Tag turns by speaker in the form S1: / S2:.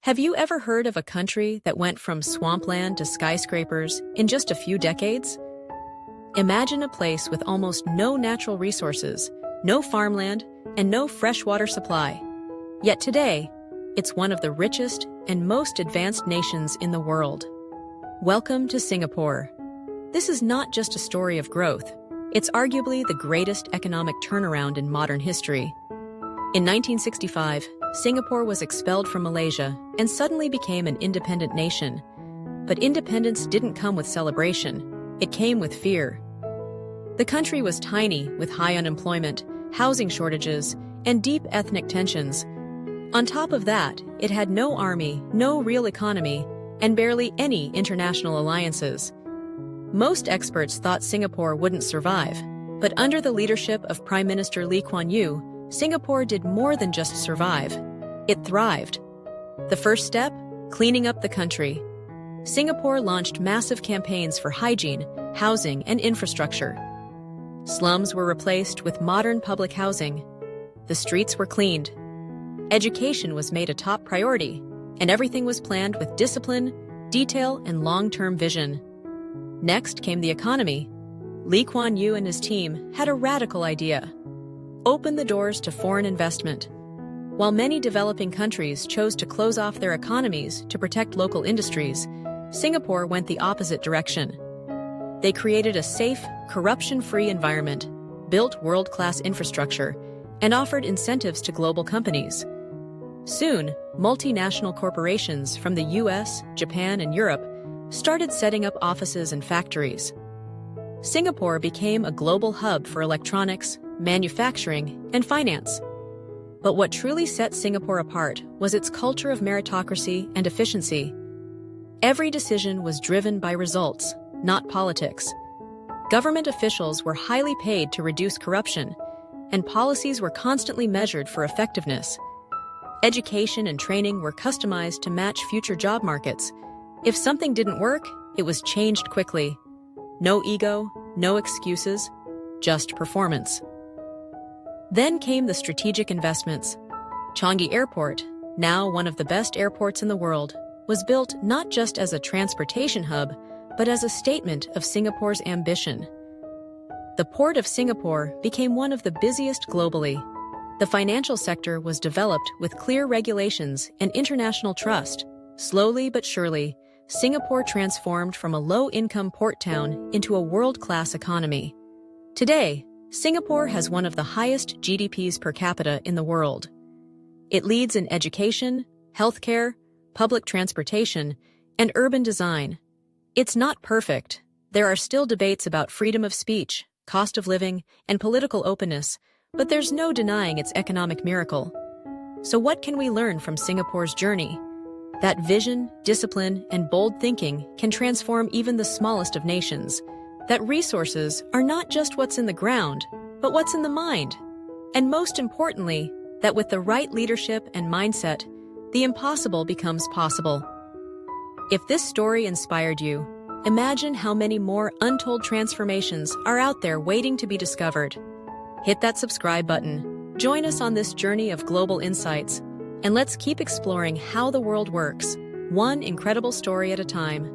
S1: Have you ever heard of a country that went from swampland to skyscrapers in just a few decades? Imagine a place with almost no natural resources, no farmland, and no freshwater supply. Yet today, it's one of the richest and most advanced nations in the world. Welcome to Singapore. This is not just a story of growth. It's arguably the greatest economic turnaround in modern history. In 1965, Singapore was expelled from Malaysia and suddenly became an independent nation. But independence didn't come with celebration. It came with fear. The country was tiny, with high unemployment, housing shortages, and deep ethnic tensions. On top of that, it had no army, no real economy, and barely any international alliances. Most experts thought Singapore wouldn't survive, but under the leadership of Prime Minister Lee Kuan Yew, Singapore did more than just survive. It thrived. The first step? Cleaning up the country. Singapore launched massive campaigns for hygiene, housing, and infrastructure. Slums were replaced with modern public housing. The streets were cleaned. Education was made a top priority, and everything was planned with discipline, detail, and long-term vision. Next came the economy. Lee Kuan Yew and his team had a radical idea: open the doors to foreign investment. While many developing countries chose to close off their economies to protect local industries, Singapore went the opposite direction. They created a safe, corruption-free environment, built world-class infrastructure, and offered incentives to global companies. Soon, multinational corporations from the US, Japan, and Europe started setting up offices and factories. Singapore became a global hub for electronics, manufacturing, and finance. But what truly set Singapore apart was its culture of meritocracy and efficiency. Every decision was driven by results, not politics. Government officials were highly paid to reduce corruption, and policies were constantly measured for effectiveness. Education and training were customized to match future job markets. If something didn't work, it was changed quickly. No ego, no excuses, just performance. Then came the strategic investments. Changi Airport, now one of the best airports in the world, was built not just as a transportation hub, but as a statement of Singapore's ambition. The Port of Singapore became one of the busiest globally. The financial sector was developed with clear regulations and international trust. Slowly but surely, Singapore transformed from a low-income port town into a world-class economy. Today, Singapore has one of the highest GDPs per capita in the world. It leads in education, healthcare, public transportation, and urban design. It's not perfect. There are still debates about freedom of speech, cost of living, and political openness, but there's no denying its economic miracle. So what can we learn from Singapore's journey? That vision, discipline, and bold thinking can transform even the smallest of nations. That resources are not just what's in the ground, but what's in the mind. And most importantly, that with the right leadership and mindset, the impossible becomes possible. If this story inspired you, imagine how many more untold transformations are out there waiting to be discovered. Hit that subscribe button, join us on this journey of global insights, and let's keep exploring how the world works, one incredible story at a time.